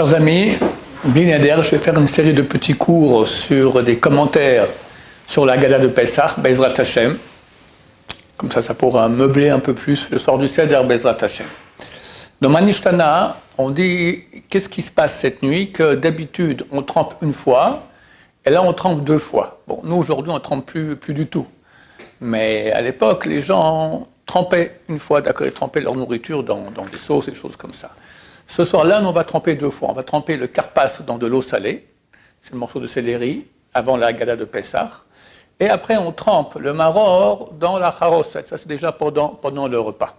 Chers amis, Binader, je vais faire une série de petits cours sur des commentaires sur la Gada de Pessah, Bezrat Hashem. Comme ça pourra meubler un peu plus le soir du Seder, Bezrat Hashem. Dans Manishtana, on dit qu'est-ce qui se passe cette nuit, que d'habitude on trempe une fois, et là on trempe deux fois. Bon, nous aujourd'hui on ne trempe plus du tout. Mais à l'époque, les gens trempaient une fois, d'accord, ils trempaient leur nourriture dans des sauces et des choses comme ça. Ce soir-là, on va tremper deux fois. On va tremper le karpas dans de l'eau salée, c'est le morceau de céleri, avant la Gada de Pessah. Et après, on trempe le maror dans la charoset. Ça, c'est déjà pendant le repas.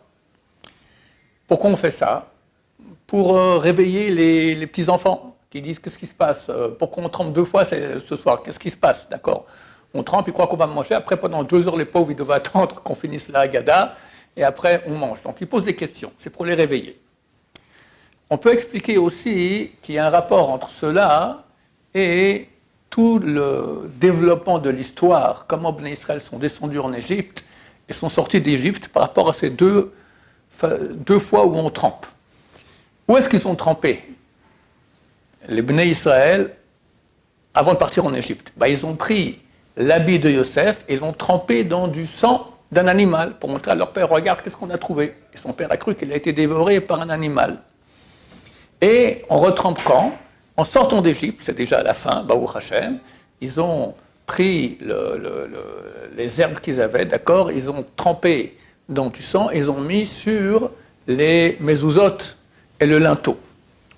Pourquoi on fait ça? Pour réveiller les petits-enfants qui disent qu'est-ce qui se passe? Pourquoi on trempe deux fois ce soir? Qu'est-ce qui se passe? D'accord? On trempe, ils croient qu'on va manger. Après, pendant 2 heures, les pauvres, ils doivent attendre qu'on finisse la Gada. Et après, on mange. Donc, ils posent des questions. C'est pour les réveiller. On peut expliquer aussi qu'il y a un rapport entre cela et tout le développement de l'histoire, comment Bnei Israël sont descendus en Égypte et sont sortis d'Égypte par rapport à ces deux fois où on trempe. Où est-ce qu'ils ont trempé? Les Bnei Israël, avant de partir en Égypte, ils ont pris l'habit de Yosef et l'ont trempé dans du sang d'un animal pour montrer à leur père, regarde, qu'est-ce qu'on a trouvé? Et son père a cru qu'il a été dévoré par un animal. Et on retrempe quand? En sortant d'Égypte, c'est déjà à la fin, Baruch Hashem, ils ont pris les herbes qu'ils avaient, d'accord, ils ont trempé dans du sang et ils ont mis sur les mezuzot et le linteau,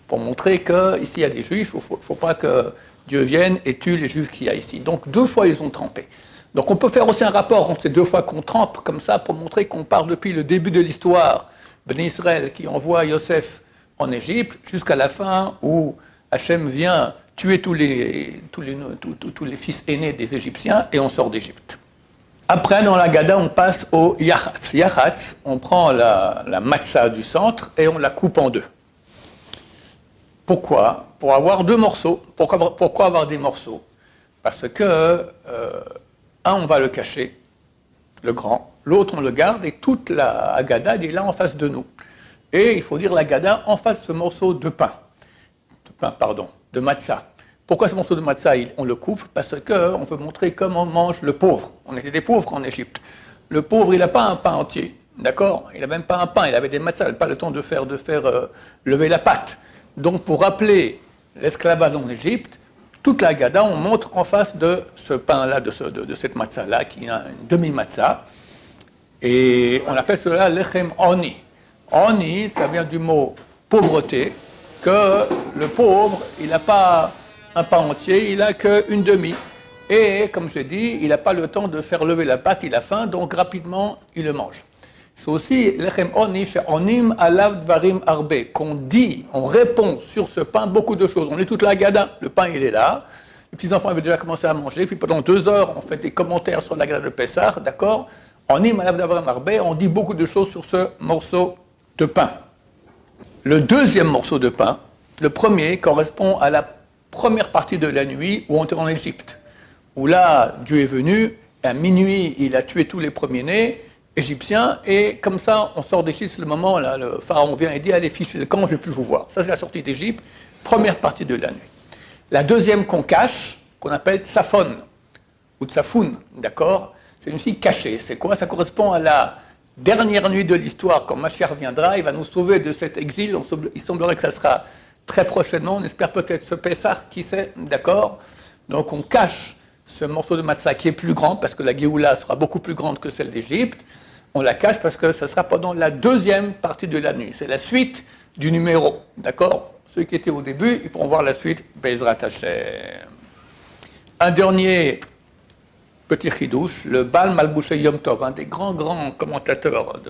pour montrer qu'ici il y a des juifs, il ne faut pas que Dieu vienne et tue les juifs qu'il y a ici. Donc 2 fois ils ont trempé. Donc on peut faire aussi un rapport entre ces 2 fois qu'on trempe, comme ça, pour montrer qu'on parle depuis le début de l'histoire, Bnei Israël qui envoie Yosef en Égypte, jusqu'à la fin où Hachem vient tuer tous les fils aînés des Égyptiens et on sort d'Égypte. Après, dans la Gada, on passe au Yachatz. Yachatz, on prend la matzah du centre et on la coupe en 2. Pourquoi? Pour avoir 2 morceaux. Pourquoi avoir des morceaux? Parce que, un, on va le cacher, le grand, l'autre, on le garde et toute la Haggadah est là en face de nous. Et il faut dire la Gada en face de ce morceau de matzah. Pourquoi ce morceau de matzah, on le coupe? Parce qu'on veut montrer comment mange le pauvre. On était des pauvres en Égypte. Le pauvre, il n'a pas un pain entier, d'accord? Il n'a même pas un pain, il avait des matzahs, il n'avait pas le temps de faire lever la pâte. Donc pour rappeler l'esclavage en Égypte, toute la Gada, on montre en face de ce pain-là, de cette matzah-là, qui est une demi-matzah. Et on appelle cela lechem oni. Oni, ça vient du mot pauvreté, que le pauvre, il n'a pas un pain entier, il n'a qu'une demi. Et, comme je dis, il n'a pas le temps de faire lever la pâte, il a faim, donc rapidement, il le mange. C'est aussi lechem oni, chez onim alav dvarim arbe, qu'on dit, on répond sur ce pain beaucoup de choses. On est toute la Gada, le pain, il est là. Les petits-enfants avaient déjà commencé à manger, puis pendant 2 heures, on fait des commentaires sur la Gada de Pessah, d'accord? Onim alav dvarim arbe, on dit beaucoup de choses sur ce morceau de pain. Le deuxième morceau de pain, le premier, correspond à la première partie de la nuit où on était en Égypte. Où là, Dieu est venu, et à minuit, il a tué tous les premiers-nés égyptiens, et comme ça, on sort d'Égypte, le moment là, le pharaon vient et dit, allez, fichez le camp, je ne vais plus vous voir. Ça, c'est la sortie d'Égypte, première partie de la nuit. La deuxième qu'on cache, qu'on appelle Tsafon, ou Tsafoun, d'accord? C'est une fille cachée. C'est quoi? Ça correspond à la dernière nuit de l'histoire, quand Mashiach viendra, il va nous sauver de cet exil. Il semblerait que ça sera très prochainement. On espère peut-être ce Pessah, qui sait, d'accord? Donc on cache ce morceau de matzah qui est plus grand, parce que la Géoula sera beaucoup plus grande que celle d'Égypte. On la cache parce que ça sera pendant la deuxième partie de la nuit. C'est la suite du numéro, d'accord? Ceux qui étaient au début, ils pourront voir la suite, Bezrat Hashem. Un dernier petit chidouche, le Baal Malbouché Yom Tov, un des grands commentateurs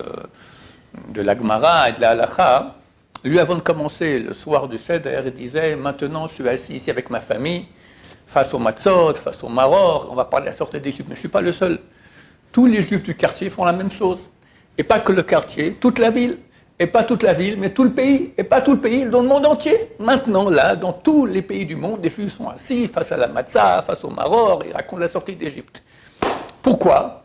de la Gemara et de la Halacha, lui, avant de commencer le soir du Seder, il disait, maintenant je suis assis ici avec ma famille, face au matzot, face au maror, on va parler de la sortie d'Égypte, mais je ne suis pas le seul. Tous les juifs du quartier font la même chose. Et pas que le quartier, toute la ville. Et pas toute la ville, mais tout le pays. Et pas tout le pays, dans le monde entier. Maintenant, là, dans tous les pays du monde, les juifs sont assis face à la matzah, face au maror, ils racontent la sortie d'Égypte. Pourquoi?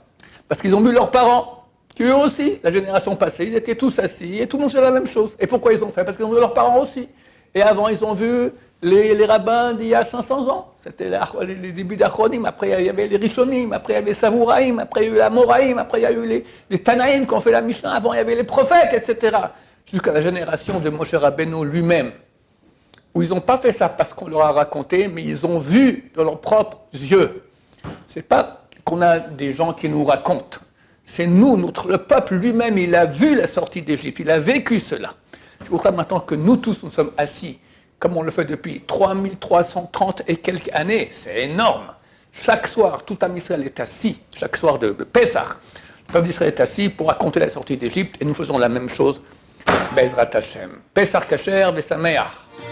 Parce qu'ils ont vu leurs parents, qui eux aussi, la génération passée, ils étaient tous assis et tout le monde faisait la même chose. Et pourquoi ils ont fait? Parce qu'ils ont vu leurs parents aussi. Et avant, ils ont vu les rabbins d'il y a 500 ans. C'était les débuts d'Achronim. Après, il y avait les Rishonim. Après, il y avait les Savouraïm. Après, il y a eu la Moraïm. Après, il y a eu les Tanaïm qui ont fait la Mishnah. Avant, il y avait les prophètes, etc. Jusqu'à la génération de Moshe Rabbeinu lui-même, où ils n'ont pas fait ça parce qu'on leur a raconté, mais ils ont vu de leurs propres yeux. C'est pas qu'on a des gens qui nous racontent. C'est nous, le peuple lui-même, il a vu la sortie d'Égypte, il a vécu cela. C'est pour ça maintenant que nous tous, nous sommes assis, comme on le fait depuis 3330 et quelques années. C'est énorme. Chaque soir, tout Am Israël est assis, chaque soir de Pessah. Le peuple d'Israël est assis pour raconter la sortie d'Égypte, et nous faisons la même chose. Bezrat Hashem. Pessah Kasher Vesameach.